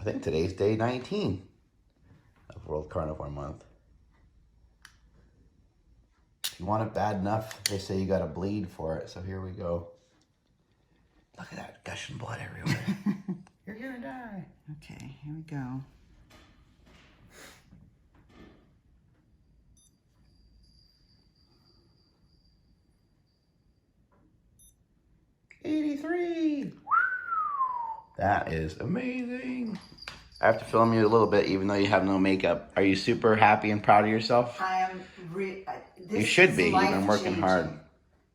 I think today's day 19 of World Carnivore Month. If you want it bad enough, they say you gotta bleed for it, so here we go. Look at that gushing blood everywhere. You're gonna die. Okay, here we go. $83. That is amazing. I have to film you a little bit, even though you have no makeup. Are you super happy and proud of yourself? I am. You should be. You've been working hard.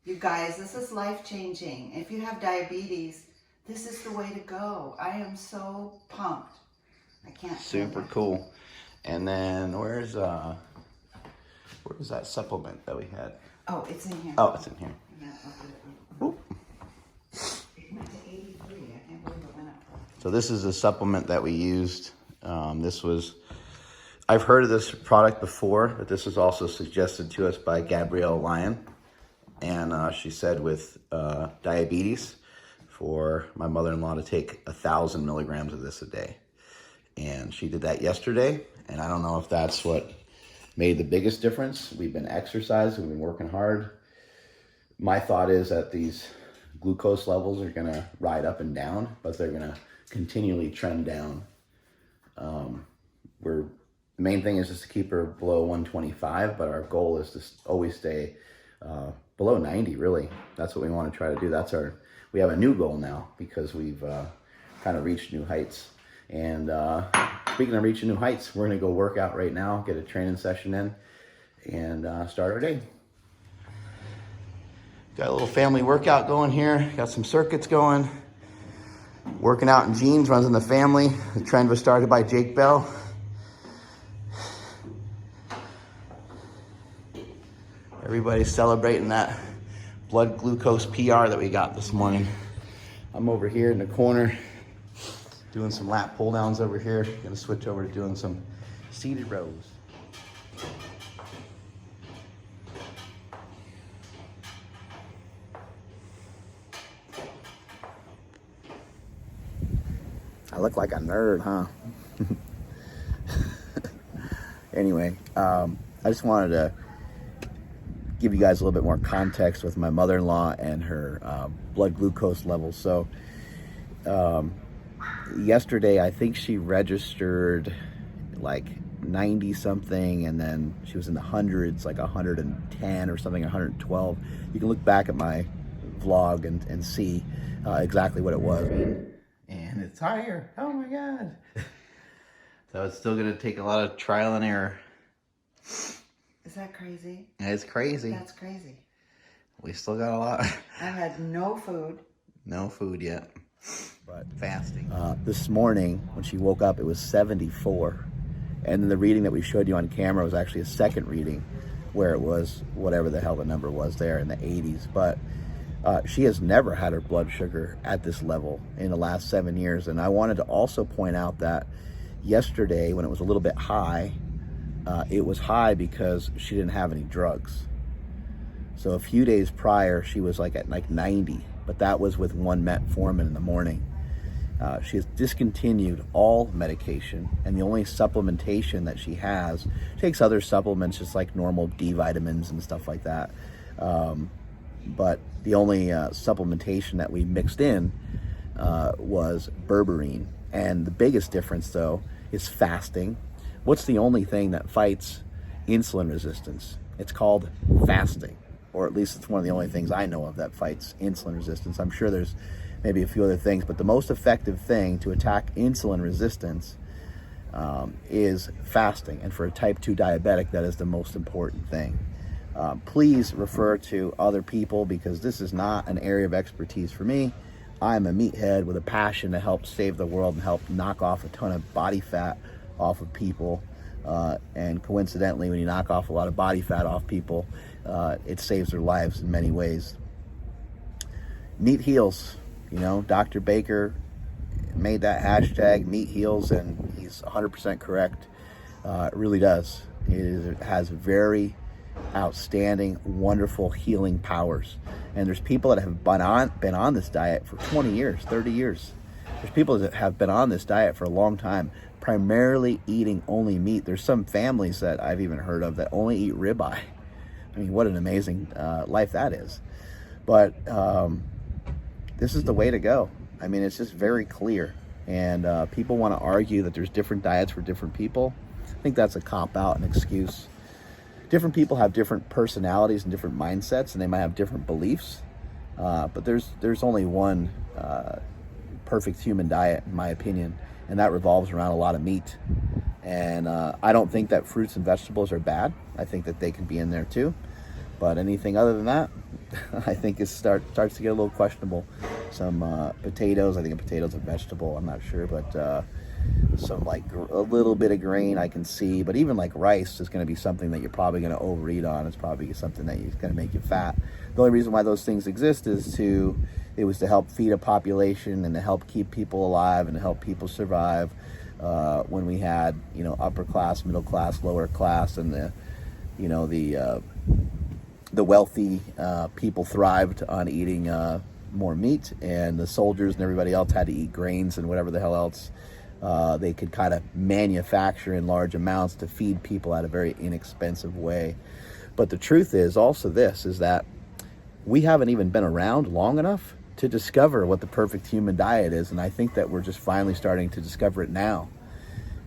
You guys, this is life-changing. If you have diabetes, this is the way to go. I am so pumped. I can't. Super cool. And then where's that supplement that we had? Oh, it's in here. Oh, it's in here. Oop. It went to 83. I can't believe it went up. So this is a supplement that we used. I've heard of this product before, but this was also suggested to us by Gabrielle Lyon. And she said with diabetes, for my mother-in-law to take 1,000 milligrams of this a day. And she did that yesterday, and I don't know if that's what made the biggest difference. We've been exercising, we've been working hard. My thought is that these glucose levels are gonna ride up and down, but they're gonna continually trend down. The main thing is just to keep her below 125, but our goal is to always stay below 90, really. That's what we want to try to do. We have a new goal now because we've kind of reached new heights. And speaking of reaching new heights, we're gonna go work out right now, get a training session in, and start our day. Got a little family workout going here. Got some circuits going. Working out in jeans runs in the family. The trend was started by Jake Bell. Everybody's celebrating that blood glucose PR that we got this morning. I'm over here in the corner doing some lat pull downs over here. Gonna switch over to doing some seated rows. I look like a nerd, huh? Anyway, I just wanted to give you guys a little bit more context with my mother-in-law and her blood glucose levels. So yesterday, I think she registered like 90 something, and then she was in the hundreds, like 110 or something, 112. You can look back at my vlog and see exactly what it was. And it's higher. Oh my God. So it's still gonna take a lot of trial and error. Is that crazy? It's crazy. That's crazy. We still got a lot. I had no food. No food yet, but fasting. This morning, when she woke up, it was 74. And then the reading that we showed you on camera was actually a second reading where it was whatever the hell the number was there in the 80s. But she has never had her blood sugar at this level in the last 7 years. And I wanted to also point out that yesterday, when it was a little bit high, it was high because she didn't have any drugs. So a few days prior, she was like at like 90, but that was with one metformin in the morning. She has discontinued all medication, and the only supplementation that she has, she takes other supplements just like normal D vitamins and stuff like that. But the only supplementation that we mixed in was berberine. And the biggest difference though is fasting. What's the only thing that fights insulin resistance? It's called fasting, or at least it's one of the only things I know of that fights insulin resistance. I'm sure there's maybe a few other things, but the most effective thing to attack insulin resistance is fasting. And for a type 2 diabetic, that is the most important thing. Please refer to other people, because this is not an area of expertise for me. I'm a meathead with a passion to help save the world and help knock off a ton of body fat off of people. And coincidentally, when you knock off a lot of body fat off people, it saves their lives in many ways. Meat heals. You know, Dr. Baker made that hashtag, meat heals, and he's 100% correct. It really does. It has very outstanding, wonderful healing powers. And there's people that have been on this diet for 20 years, 30 years. There's people that have been on this diet for a long time, primarily eating only meat. There's some families that I've even heard of that only eat ribeye. I mean, what an amazing life that is. But this is the way to go. I mean, it's just very clear. And people want to argue that there's different diets for different people. I think that's a cop-out, an excuse. Different people have different personalities and different mindsets, and they might have different beliefs. But there's only one perfect human diet, in my opinion, and that revolves around a lot of meat. And I don't think that fruits and vegetables are bad. I think that they can be in there too. But anything other than that, I think it starts to get a little questionable. Some potatoes, I think a potato's a vegetable, I'm not sure, but some like a little bit of grain I can see. But even like rice is going to be something that you're probably going to overeat on. It's probably something that is going to make you fat. The only reason why those things exist is it was to help feed a population and to help keep people alive and to help people survive when we had, upper class, middle class, lower class, and the wealthy people thrived on eating more meat, and the soldiers and everybody else had to eat grains and whatever the hell else they could kind of manufacture in large amounts to feed people at a very inexpensive way. But the truth is also this, is that we haven't even been around long enough to discover what the perfect human diet is, and I think that we're just finally starting to discover it now.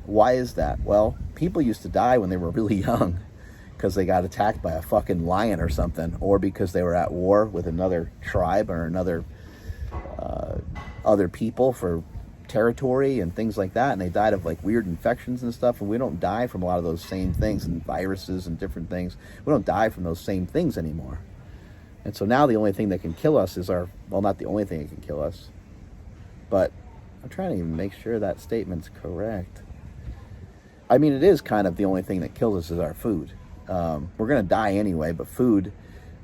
Why is that? Well, people used to die when they were really young because they got attacked by a fucking lion or something, or because they were at war with another tribe or another other people for territory and things like that, and they died of like weird infections and stuff. And we don't die from a lot of those same things, and viruses and different things. We don't die from those same things anymore. And so now the only thing that can kill us is not the only thing that can kill us, but I'm trying to even make sure that statement's correct. I mean, it is kind of the only thing that kills us is our food. We're going to die anyway, but food,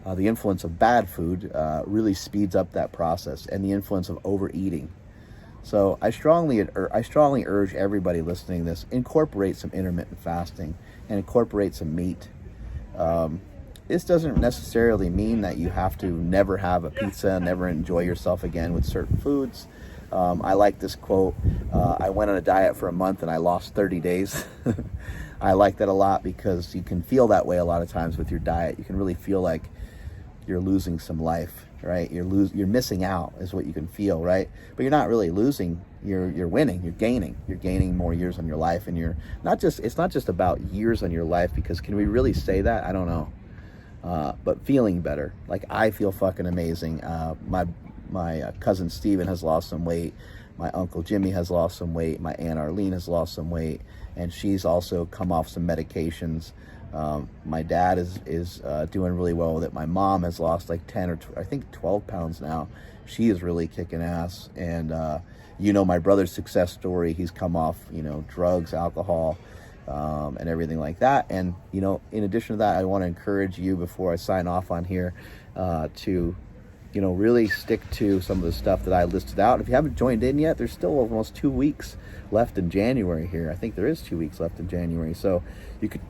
the influence of bad food really speeds up that process, and the influence of overeating. So I strongly urge everybody listening to this, incorporate some intermittent fasting and incorporate some meat. This doesn't necessarily mean that you have to never have a pizza, never enjoy yourself again with certain foods. I like this quote. I went on a diet for a month and I lost 30 days. I like that a lot because you can feel that way a lot of times with your diet. You can really feel like you're losing some life, right? You're missing out is what you can feel, right? But you're not really losing. You're winning. You're gaining. You're gaining more years on your life, and it's not just about years on your life, because can we really say that? I don't know. But feeling better. Like, I feel fucking amazing. My cousin Steven has lost some weight. My uncle Jimmy has lost some weight. My aunt Arlene has lost some weight, and she's also come off some medications. My dad is doing really well with it. My mom has lost like 10 or I think 12 pounds now. She is really kicking ass. And my brother's success story. He's come off drugs, alcohol, and everything like that. And in addition to that, I want to encourage you, before I sign off on here, to really stick to some of the stuff that I listed out. If you haven't joined in yet, there's still almost 2 weeks left in January here. I think there is 2 weeks left in January. So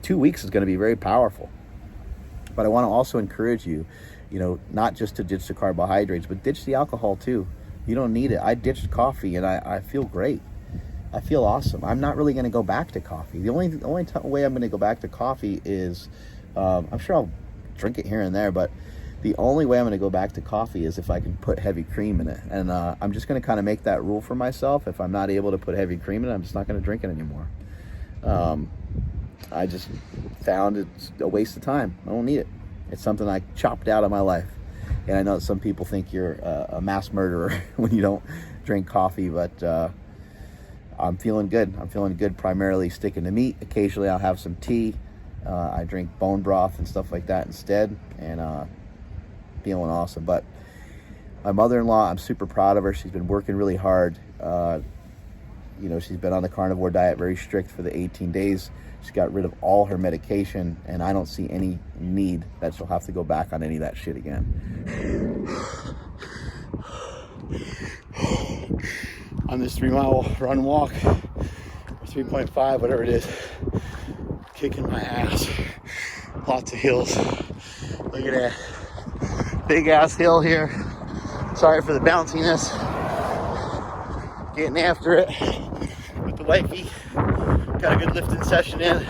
2 weeks is going to be very powerful. But I want to also encourage you, not just to ditch the carbohydrates, but ditch the alcohol too. You don't need it. I ditched coffee and I feel great. I feel awesome. I'm not really going to go back to coffee. The only way I'm going to go back to coffee is, I'm sure I'll drink it here and there, but the only way I'm going to go back to coffee is if I can put heavy cream in it. And I'm just going to kind of make that rule for myself. If I'm not able to put heavy cream in it, I'm just not going to drink it anymore. I just found it's a waste of time. I don't need it. It's something I chopped out of my life. And I know that some people think you're a mass murderer when you don't drink coffee, but I'm feeling good. I'm feeling good, primarily sticking to meat. Occasionally I'll have some tea. I drink bone broth and stuff like that instead, and feeling awesome. But my mother-in-law, I'm super proud of her. She's been working really hard. She's been on the carnivore diet, very strict for the 18 days. She's got rid of all her medication, and I don't see any need that she'll have to go back on any of that shit again. On this 3-mile run walk, or 3.5, whatever it is, kicking my ass. Lots of hills. Look at that big ass hill here. Sorry for the bounciness. getting after it with the wifey. Got a good lifting session in.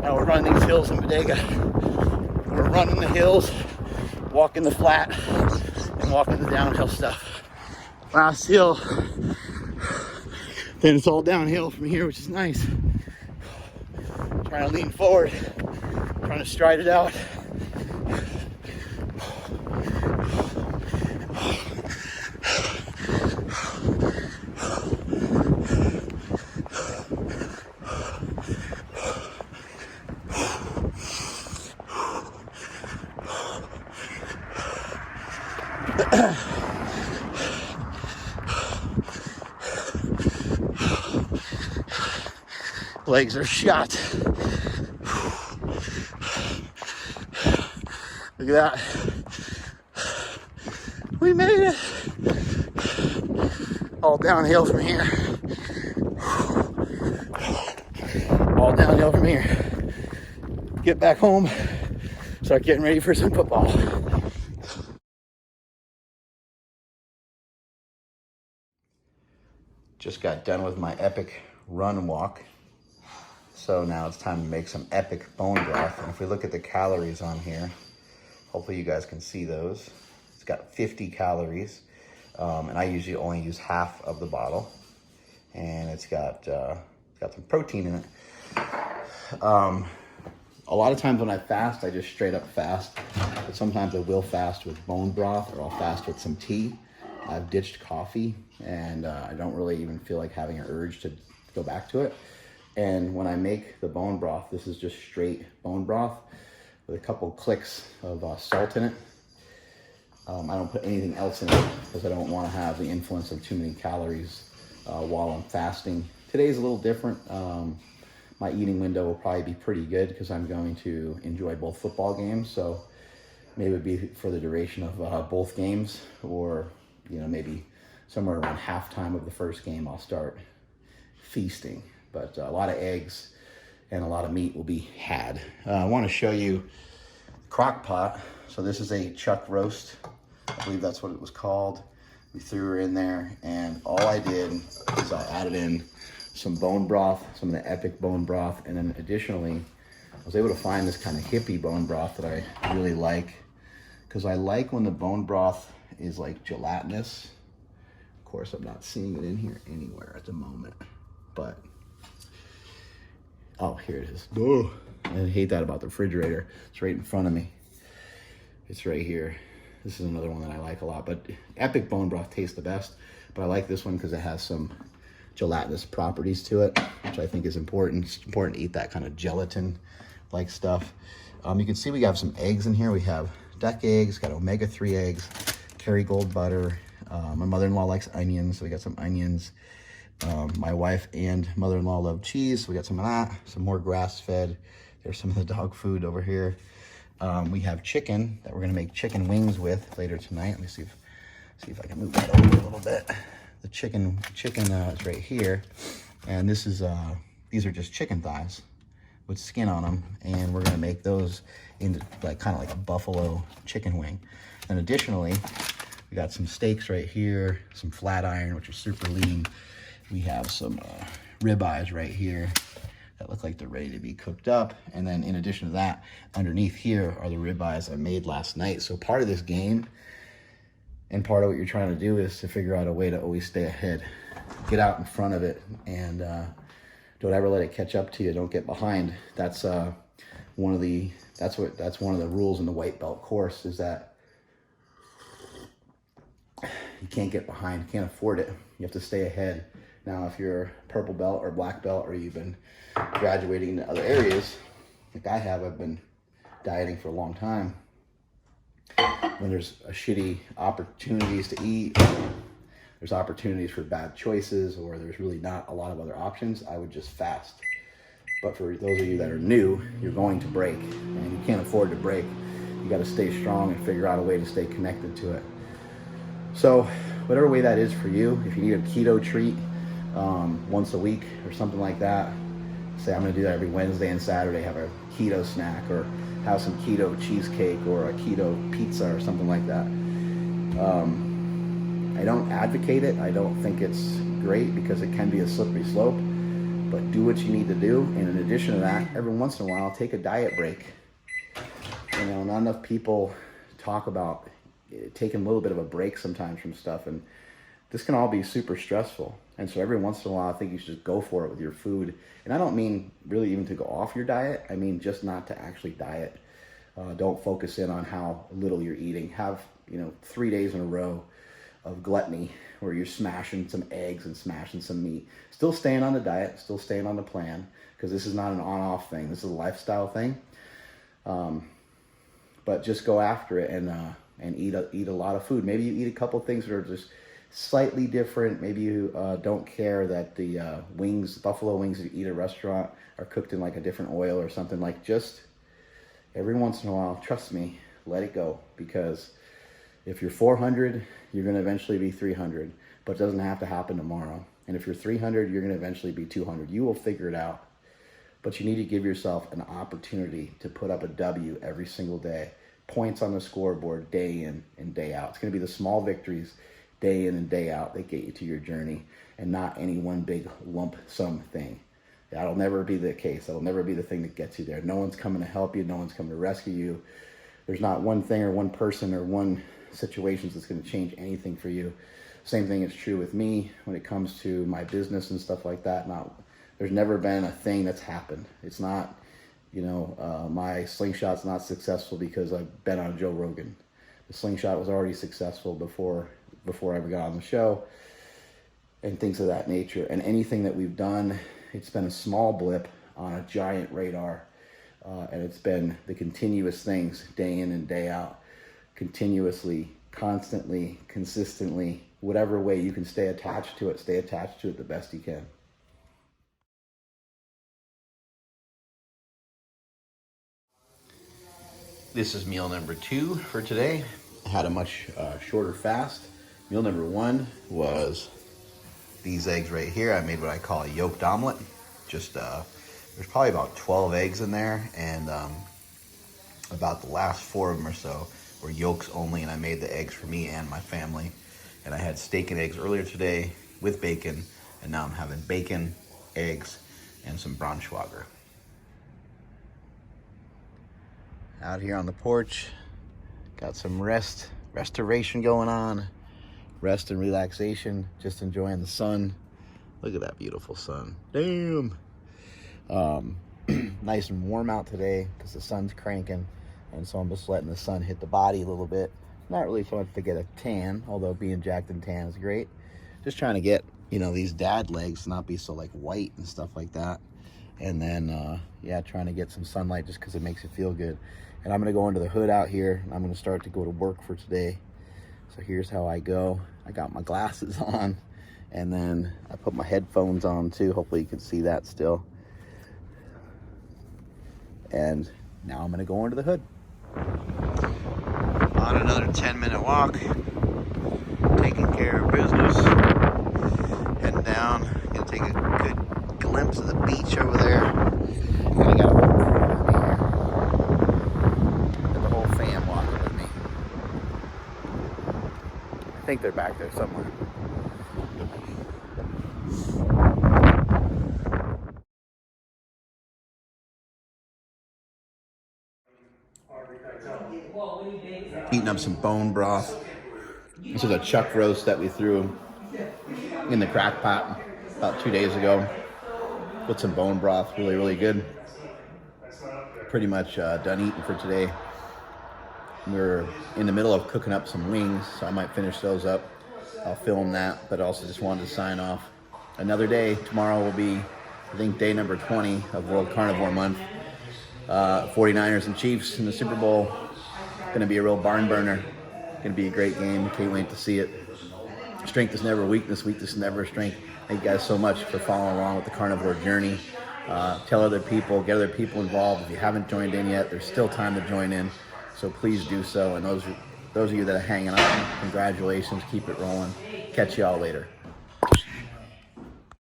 Now we're running these hills in Bodega. We're running the hills, walking the flat, and walking the downhill stuff. Last hill, then it's all downhill from here, which is nice. Trying to lean forward, trying to stride it out. Legs are shot. Look at that. We made it. All downhill from here. All downhill from here. Get back home. Start getting ready for some football. Just got done with my epic run walk. So now it's time to make some epic bone broth. And if we look at the calories on here, hopefully you guys can see those. It's got 50 calories. And I usually only use half of the bottle. And it's got some protein in it. A lot of times when I fast, I just straight up fast. But sometimes I will fast with bone broth, or I'll fast with some tea. I've ditched coffee, and I don't really even feel like having an urge to go back to it. And when I make the bone broth, this is just straight bone broth with a couple clicks of salt in it. I don't put anything else in it because I don't want to have the influence of too many calories while I'm fasting. Today's a little different. My eating window will probably be pretty good because I'm going to enjoy both football games. So maybe it'd be for the duration of both games, or maybe somewhere around halftime of the first game, I'll start feasting. But a lot of eggs and a lot of meat will be had. I want to show you crock pot. So this is a chuck roast. I believe that's what it was called. We threw her in there, and all I did is I added in some bone broth, some of the epic bone broth, and then additionally, I was able to find this kind of hippie bone broth that I really like, because I like when the bone broth is like gelatinous. Of course, I'm not seeing it in here anywhere at the moment, but oh, here it is. Oh, I hate that about the refrigerator. It's right in front of me. It's right here. This is another one that I like a lot, but epic bone broth tastes the best. But I like this one because it has some gelatinous properties to it, which I think is important. It's important to eat that kind of gelatin-like stuff. You can see we have some eggs in here. We have duck eggs, got omega-3 eggs, Kerrygold butter. My mother-in-law likes onions, so we got some onions. My wife and mother-in-law love cheese, so we got some of that. Some more grass-fed. There's some of the dog food over here. We have chicken that we're gonna make chicken wings with later tonight. Let me see if I can move that over a little bit. The chicken is right here, and this is these are just chicken thighs with skin on them, and we're gonna make those into kind of like a buffalo chicken wing. And additionally, we got some steaks right here, some flat iron, which are super lean. We have some ribeyes right here that look like they're ready to be cooked up. And then in addition to that, underneath here are the ribeyes I made last night. So part of this game and part of what you're trying to do is to figure out a way to always stay ahead. Get out in front of it, and don't ever let it catch up to you. Don't get behind. That's one of the rules in the white belt course, is that you can't get behind. You can't afford it. You have to stay ahead. Now, if you're purple belt or black belt, or you've been graduating into other areas, like I have, I've been dieting for a long time. When there's a shitty opportunities to eat, there's opportunities for bad choices, or there's really not a lot of other options, I would just fast. But for those of you that are new, you're going to break, and you can't afford to break. You got to stay strong and figure out a way to stay connected to it. So whatever way that is for you, if you need a keto treat once a week or something like that, say I'm going to do that every Wednesday and Saturday, have a keto snack, or have some keto cheesecake or a keto pizza or something like that. I don't advocate it. I don't think it's great because it can be a slippery slope, but do what you need to do. And in addition to that, every once in a while, take a diet break. You know, not enough people talk about taking a little bit of a break sometimes from stuff, and this can all be super stressful. And so every once in a while, I think you should just go for it with your food. And I don't mean really even to go off your diet. I mean just not to actually diet. Don't focus in on how little you're eating. Have, 3 days in a row of gluttony where you're smashing some eggs and smashing some meat. Still staying on the diet, still staying on the plan, because this is not an on-off thing. This is a lifestyle thing. But just go after it and eat a lot of food. Maybe you eat a couple things that are just slightly different. Maybe you don't care that the buffalo wings that you eat at a restaurant are cooked in like a different oil or something. Like, just every once in a while, trust me, let it go. Because if you're 400, you're going to eventually be 300, but it doesn't have to happen tomorrow. And if you're 300, you're going to eventually be 200. You will figure it out. But you need to give yourself an opportunity to put up a W every single day. Points on the scoreboard day in and day out. It's going to be the small victories day in and day out that get you to your journey, and not any one big lump sum thing. That'll never be the case. That'll never be the thing that gets you there. No one's coming to help you. No one's coming to rescue you. There's not one thing or one person or one situation that's going to change anything for you. Same thing is true with me when it comes to my business and stuff like that. There's never been a thing that's happened. It's not, my slingshot's not successful because I've been on Joe Rogan. The slingshot was already successful before I ever got on the show, and things of that nature. And anything that we've done, it's been a small blip on a giant radar. And it's been the continuous things day in and day out, continuously, constantly, consistently, whatever way you can stay attached to it the best you can. This is meal number 2 for today. I had a much shorter fast. Meal number 1 was these eggs right here. I made what I call a yolked omelet. Just there's probably about 12 eggs in there, and about the last 4 of them or so were yolks only, and I made the eggs for me and my family. And I had steak and eggs earlier today with bacon, and now I'm having bacon, eggs, and some braunschweiger. Out here on the porch, got some restoration going on, rest and relaxation, just enjoying the sun. Look at that beautiful sun. Damn. Nice and warm out today because the sun's cranking, and so I'm just letting the sun hit the body a little bit. Not really so much to get a tan, although being jacked and tan is great. Just trying to get, these dad legs to not be so like white and stuff like that. And then, trying to get some sunlight just because it makes you feel good. And I'm going to go into the hood out here, and I'm going to start to go to work for today. So here's how I go. I got my glasses on, and then I put my headphones on too. Hopefully you can see that still. And now I'm going to go into the hood. On another 10-minute walk, taking care of business, heading down, going to take a good glimpse of the beach over there. And I got a whole crew with me here. Got the whole fam walking with me. I think they're back there somewhere. Eating up some bone broth. This is a chuck roast that we threw in the crock pot about 2 days ago. Put some bone broth, really, really good. Pretty much done eating for today. We're in the middle of cooking up some wings, so I might finish those up. I'll film that, but also just wanted to sign off. Another day. Tomorrow will be, I think, day number 20 of World Carnivore Month. 49ers and Chiefs in the Super Bowl. Going to be a real barn burner. Going to be a great game. Can't wait to see it. Strength is never weakness. Weakness is never strength. Thank you guys so much for following along with the carnivore journey. Tell other people, get other people involved. If you haven't joined in yet, there's still time to join in. So please do so. And those of you that are hanging out, congratulations. Keep it rolling. Catch you all later.